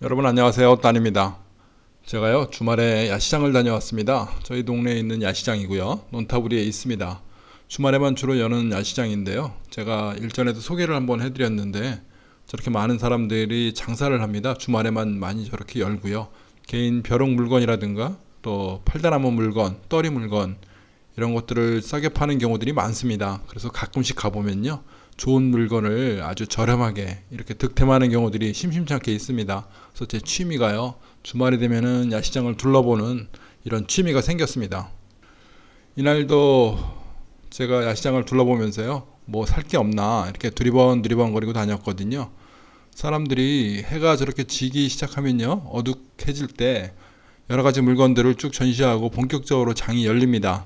여러분 안녕하세요. 딴입니다. 제가요 주말에 야시장을 다녀왔습니다. 저희 동네에 있는 야시장이고요. 논타구리에 있습니다. 주말에만 주로 여는 야시장인데요. 제가 일전에도 소개를 한번 해드렸는데 저렇게 많은 사람들이 장사를 합니다. 주말에만 많이 저렇게 열고요. 개인 벼룩 물건이라든가 또 팔다나무 물건, 떨이 물건 이런 것들을 싸게 파는 경우들이 많습니다. 그래서 가끔씩 가보면요. 좋은 물건을 아주 저렴하게 이렇게 득템하는 경우들이 심심치 않게 있습니다. 그래서 제 취미가요. 주말이 되면은 야시장을 둘러보는 이런 취미가 생겼습니다. 이날도 제가 야시장을 둘러보면서요. 뭐 살 게 없나 이렇게 두리번 거리고 다녔거든요. 사람들이 해가 저렇게 지기 시작하면요. 어둑해질 때 여러 가지 물건들을 쭉 전시하고 본격적으로 장이 열립니다.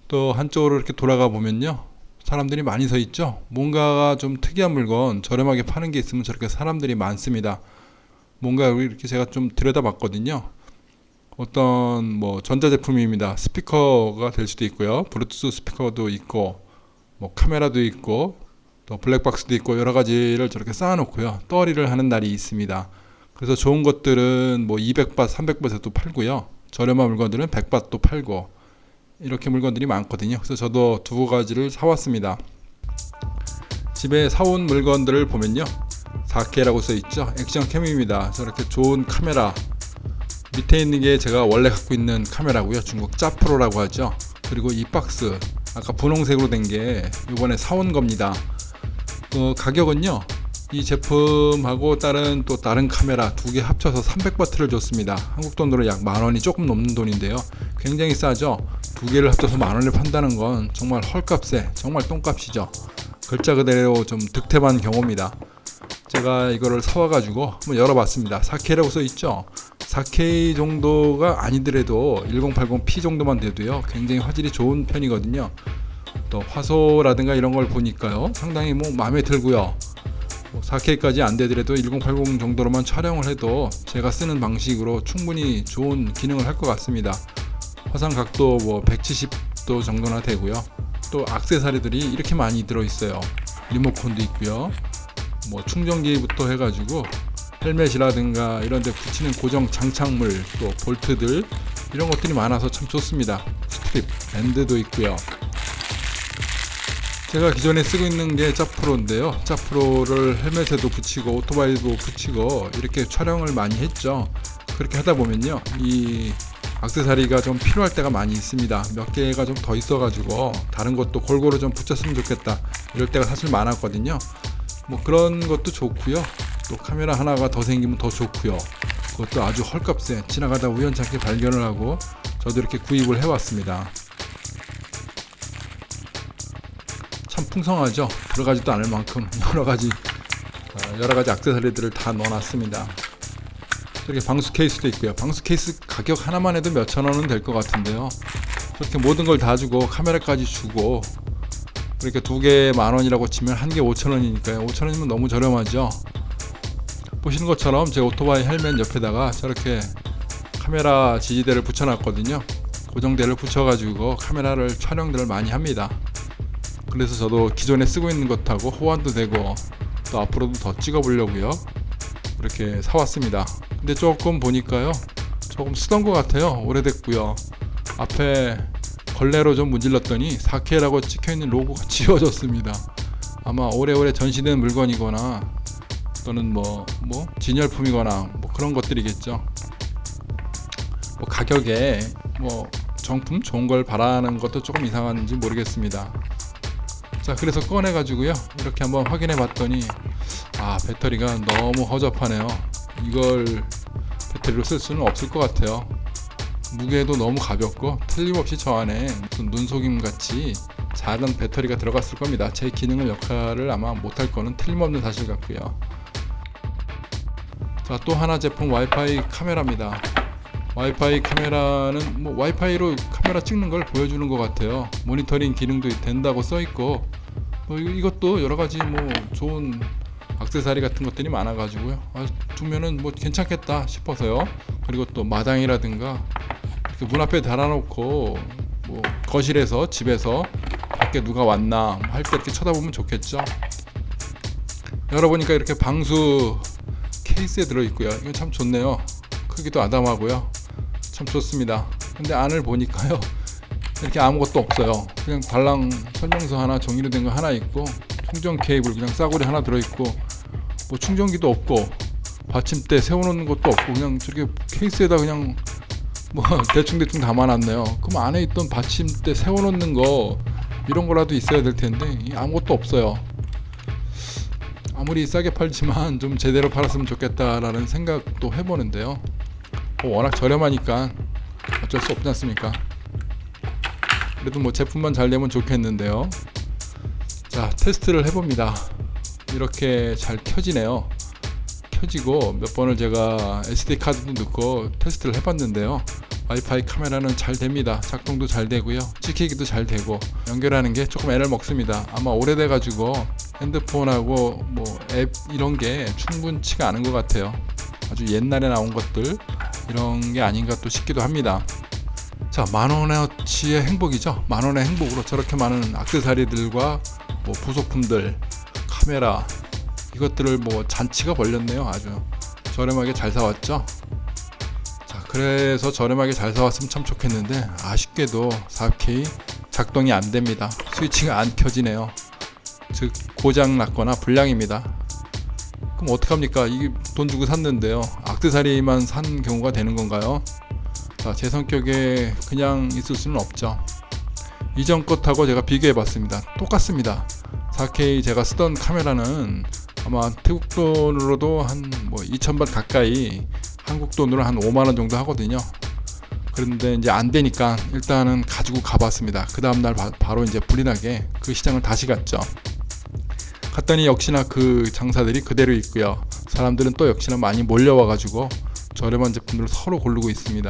또 한쪽으로 이렇게 돌아가 보면요. 사람들이 많이 서 있죠. 뭔가가 좀 특이한 물건 저렴하게 파는 게 있으면 저렇게 사람들이 많습니다. 뭔가 이렇게 제가 좀 들여다봤거든요. 어떤 뭐 전자제품입니다. 스피커가 될 수도 있고요. 블루투스 스피커도 있고 뭐 카메라도 있고 또 블랙박스도 있고 여러 가지를 저렇게 쌓아놓고요. 떨이를 하는 날이 있습니다. 그래서 좋은 것들은 뭐 200밭, 300밭에도 팔고요. 저렴한 물건들은 100밭도 팔고 이렇게 물건들이 많거든요. 그래서 저도 두 가지를 사왔습니다. 집에 사온 물건들을 보면요. 4K라고 써있죠. 액션캠입니다. 저렇게 좋은 카메라 밑에 있는 게 제가 원래 갖고 있는 카메라고요. 중국 짜프로라고 하죠. 그리고 이 박스 아까 분홍색으로 된 게 이번에 사온 겁니다. 가격은요. 이 제품하고 다른 카메라 두 개 합쳐서 300바트를 줬습니다. 한국 돈으로 약 10,000원이 조금 넘는 돈인데요. 굉장히 싸죠. 두 개를 합쳐서 10,000원에 판다는 건 정말 헐값에 정말 똥값이죠. 글자 그대로 좀 득템한 경우입니다. 제가 이거를 사와가지고 한번 열어봤습니다. 4K라고 써있죠. 4K 정도가 아니더라도 1080p 정도만 돼도요. 굉장히 화질이 좋은 편이거든요. 또 화소라든가 이런 걸 보니까요. 상당히 뭐 마음에 들고요. 4K까지 안 되더라도 1080 정도로만 촬영을 해도 제가 쓰는 방식으로 충분히 좋은 기능을 할 것 같습니다. 화상 각도 뭐 170도 정도나 되고요. 또 액세서리들이 이렇게 많이 들어있어요. 리모컨도 있고요. 뭐 충전기부터 해가지고 헬멧이라든가 이런 데 붙이는 고정 장착물 또 볼트들 이런 것들이 많아서 참 좋습니다. 스트립, 밴드도 있고요. 제가 기존에 쓰고 있는 게 짜프로인데요. 짜프로를 헬멧에도 붙이고 오토바이도 붙이고 이렇게 촬영을 많이 했죠. 그렇게 하다 보면요. 이 액세서리가 좀 필요할 때가 많이 있습니다. 몇 개가 좀 더 있어가지고 다른 것도 골고루 좀 붙였으면 좋겠다. 이럴 때가 사실 많았거든요. 뭐 그런 것도 좋고요. 또 카메라 하나가 더 생기면 더 좋고요. 그것도 아주 헐값에 지나가다 우연찮게 발견을 하고 저도 이렇게 구입을 해왔습니다. 참 풍성하죠. 들어가지도 않을 만큼 여러 가지 액세서리들을 다 넣어놨습니다. 저렇게 방수 케이스도 있고요. 방수 케이스 가격 하나만 해도 몇천 원은 될 것 같은데요. 저렇게 모든 걸 다 주고 카메라까지 주고 그렇게 두 개 10,000원이라고 치면 한 개 5,000원이니까요. 5,000원이면 너무 저렴하죠. 보시는 것처럼 제 오토바이 헬멧 옆에다가 저렇게 카메라 지지대를 붙여놨거든요. 고정대를 붙여가지고 카메라를 촬영들을 많이 합니다. 그래서 저도 기존에 쓰고 있는 것하고 호환도 되고 또 앞으로도 더 찍어보려고요. 이렇게 사왔습니다. 근데 조금 보니까요. 조금 쓰던 것 같아요. 오래됐고요. 앞에 걸레로 좀 문질렀더니 4K라고 찍혀있는 로고가 지워졌습니다. 아마 오래오래 전시된 물건이거나 또는 뭐 진열품이거나 뭐 그런 것들이겠죠. 뭐 가격에 뭐 정품 좋은 걸 바라는 것도 조금 이상한지 모르겠습니다. 자, 그래서 꺼내 가지고요. 이렇게 한번 확인해 봤더니 배터리가 너무 허접하네요. 이걸 배터리로 쓸 수는 없을 것 같아요. 무게도 너무 가볍고 틀림없이 저 안에 무슨 눈속임 같이 작은 배터리가 들어갔을 겁니다. 제 기능을 역할을 아마 못할 거는 틀림없는 사실 같고요. 자, 또 하나 제품 와이파이 카메라입니다. 와이파이 카메라는 뭐 와이파이로 카메라 찍는 걸 보여주는 것 같아요. 모니터링 기능도 된다고 써있고 이것도 여러가지 뭐 좋은 액세서리 같은 것들이 많아가지고요. 두면은 뭐 괜찮겠다 싶어서요. 그리고 또 마당이라든가 이렇게 문 앞에 달아놓고 뭐 거실에서 집에서 밖에 누가 왔나 할 때 이렇게 쳐다보면 좋겠죠. 열어보니까 이렇게 방수 케이스에 들어있고요. 이건 참 좋네요. 크기도 아담하고요. 참 좋습니다. 근데 안을 보니까요, 이렇게 아무것도 없어요. 그냥 달랑 설명서 하나, 정리로 된 거 하나 있고, 충전 케이블 그냥 싸구려 하나 들어있고, 뭐 충전기도 없고, 받침대 세워놓는 것도 없고, 그냥 저렇게 케이스에다 그냥 뭐 대충 담아놨네요. 그럼 안에 있던 받침대 세워놓는 거 이런 거라도 있어야 될 텐데 아무것도 없어요. 아무리 싸게 팔지만 좀 제대로 팔았으면 좋겠다라는 생각도 해보는데요. 뭐 워낙 저렴하니까 어쩔 수 없지 않습니까? 그래도 뭐 제품만 잘 되면 좋겠는데요. 자, 테스트를 해봅니다. 이렇게 잘 켜지네요. 켜지고 몇 번을 제가 SD 카드도 넣고 테스트를 해봤는데요. 와이파이 카메라는 잘 됩니다. 작동도 잘 되고요. 찍히기도 잘 되고, 연결하는 게 조금 애를 먹습니다. 아마 오래돼 가지고 핸드폰하고 뭐 앱 이런 게 충분치가 않은 것 같아요. 아주 옛날에 나온 것들 이런 게 아닌가 또 싶기도 합니다. 자, 10,000원어치의 행복이죠. 10,000원의 행복으로 저렇게 많은 액세서리들과 뭐 부속품들, 카메라, 이것들을 뭐 잔치가 벌렸네요. 아주 저렴하게 잘 사왔죠. 자, 그래서 저렴하게 잘 사왔으면 참 좋겠는데 아쉽게도 4K 작동이 안 됩니다. 스위치가 안 켜지네요. 즉 고장 났거나 불량입니다. 그럼 어떡합니까? 이게 돈 주고 샀는데요. 액세서리만 산 경우가 되는 건가요? 자, 제 성격에 그냥 있을 수는 없죠. 이전 것하고 제가 비교해 봤습니다. 똑같습니다. 4K 제가 쓰던 카메라는 아마 태국 돈으로도 한 뭐 2,000바 가까이, 한국 돈으로 한 5만원 정도 하거든요. 그런데 이제 안 되니까 일단은 가지고 가봤습니다. 그 다음날 바로 이제 불이 나게 그 시장을 다시 갔죠. 갔더니 역시나 그 장사들이 그대로 있고요. 사람들은 또 역시나 많이 몰려와 가지고 저렴한 제품들을 서로 고르고 있습니다.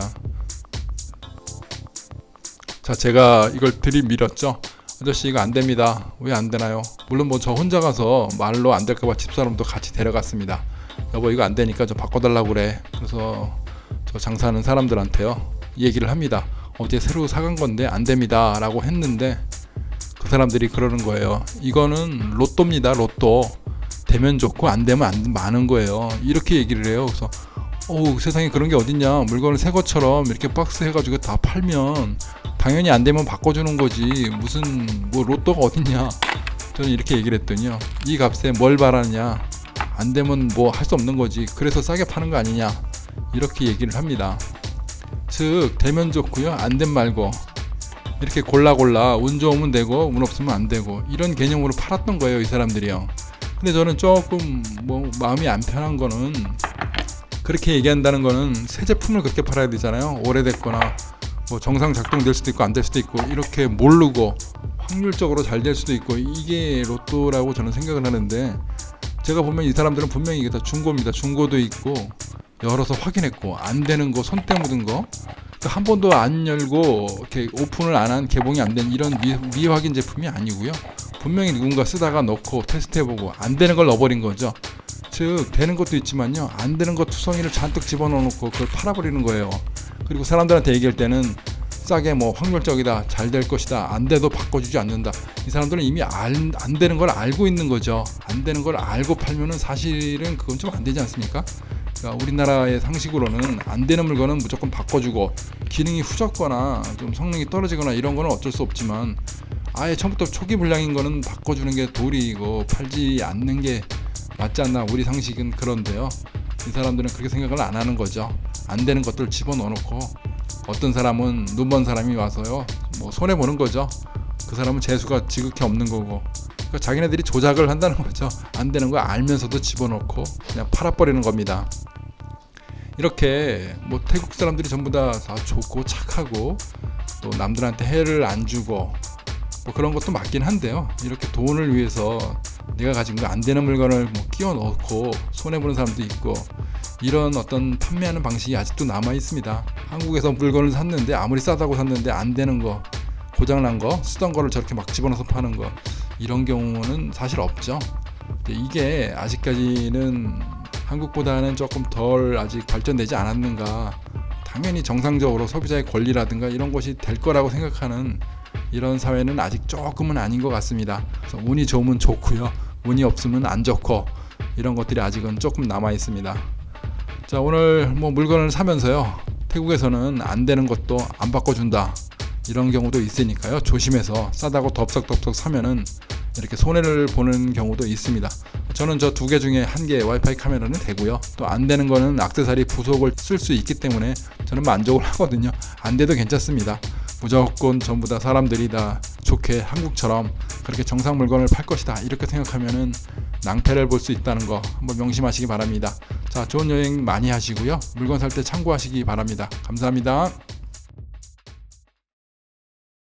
자, 제가 이걸 들이밀었죠. 아저씨 이거 안됩니다. 왜 안되나요? 물론 뭐 저 혼자 가서 말로 안될까봐 집사람도 같이 데려갔습니다. 여보 이거 안되니까 좀 바꿔달라고 그래. 그래서 저 장사하는 사람들한테요 얘기를 합니다. 어제 새로 사간 건데 안됩니다 라고 했는데 그 사람들이 그러는 거예요. 이거는 로또입니다. 로또. 되면 좋고 안되면 안 많은 거예요. 이렇게 얘기를 해요. 그래서 세상에 그런 게 어딨냐. 물건을 새 것처럼 이렇게 박스 해가지고 다 팔면 당연히 안 되면 바꿔주는 거지. 무슨 뭐 로또가 어딨냐. 저는 이렇게 얘기를 했더니요. 이 값에 뭘 바라냐. 안 되면 뭐 할 수 없는 거지. 그래서 싸게 파는 거 아니냐. 이렇게 얘기를 합니다. 즉 되면 좋고요. 안 된 말고 이렇게 골라 운 좋으면 되고 운 없으면 안 되고 이런 개념으로 팔았던 거예요. 이 사람들이요. 근데 저는 조금 뭐 마음이 안 편한 거는 그렇게 얘기한다는 거는 새 제품을 그렇게 팔아야 되잖아요. 오래됐거나 뭐 정상 작동될 수도 있고 안 될 수도 있고 이렇게 모르고 확률적으로 잘 될 수도 있고 이게 로또라고 저는 생각을 하는데 제가 보면 이 사람들은 분명히 이게 다 중고입니다. 중고도 있고 열어서 확인했고 안 되는 거 손때 묻은 거 한 번도 안 열고 이렇게 오픈을 안 한 개봉이 안 된 이런 미확인 제품이 아니고요. 분명히 누군가 쓰다가 넣고 테스트해보고 안 되는 걸 넣어버린 거죠. 즉 되는 것도 있지만요 안 되는 거 투성이를 잔뜩 집어넣어놓고 그걸 팔아버리는 거예요. 그리고 사람들한테 얘기할 때는 싸게 뭐 확률적이다, 잘 될 것이다, 안 돼도 바꿔주지 않는다. 이 사람들은 이미 안 되는 걸 알고 있는 거죠. 안 되는 걸 알고 팔면은 사실은 그건 좀 안 되지 않습니까? 그러니까 우리나라의 상식으로는 안 되는 물건은 무조건 바꿔주고 기능이 후졌거나 좀 성능이 떨어지거나 이런 거는 어쩔 수 없지만 아예 처음부터 초기 불량인 거는 바꿔주는 게 도리이고 팔지 않는 게 맞지 않나. 우리 상식은 그런데요. 이 사람들은 그렇게 생각을 안 하는 거죠. 안 되는 것들 집어넣어놓고 어떤 사람은 눈먼 사람이 와서요 뭐 손해보는 거죠. 그 사람은 재수가 지극히 없는 거고 그러니까 자기네들이 조작을 한다는 거죠. 안 되는 거 알면서도 집어넣고 그냥 팔아버리는 겁니다. 이렇게 뭐 태국 사람들이 전부 다 좋고 착하고 또 남들한테 해를 안 주고 뭐 그런 것도 맞긴 한데요. 이렇게 돈을 위해서 내가 가진 거 안 되는 물건을 뭐 끼워 넣고 손해보는 사람도 있고 이런 어떤 판매하는 방식이 아직도 남아 있습니다. 한국에서 물건을 샀는데 아무리 싸다고 샀는데 안 되는 거, 고장난 거, 쓰던 거를 저렇게 막 집어넣어서 파는 거 이런 경우는 사실 없죠. 이게 아직까지는 한국보다는 조금 덜 아직 발전되지 않았는가. 당연히 정상적으로 소비자의 권리라든가 이런 것이 될 거라고 생각하는 이런 사회는 아직 조금은 아닌 것 같습니다. 그래서 운이 좋으면 좋고요. 운이 없으면 안 좋고 이런 것들이 아직은 조금 남아 있습니다. 자, 오늘 물건을 사면서요, 태국에서는 안 되는 것도 안 바꿔준다 이런 경우도 있으니까요, 조심해서 싸다고 덥석덥석 사면은 이렇게 손해를 보는 경우도 있습니다. 저는 저 두 개 중에 한 개 와이파이 카메라는 되고요, 또 안 되는 거는 액세서리 부속을 쓸 수 있기 때문에 저는 만족을 하거든요. 안 돼도 괜찮습니다. 무조건 전부 다 사람들이 다 좋게 한국처럼 그렇게 정상 물건을 팔 것이다 이렇게 생각하면은 낭패를 볼 수 있다는 거 한번 명심하시기 바랍니다. 자, 좋은 여행 많이 하시고요, 물건 살 때 참고하시기 바랍니다. 감사합니다.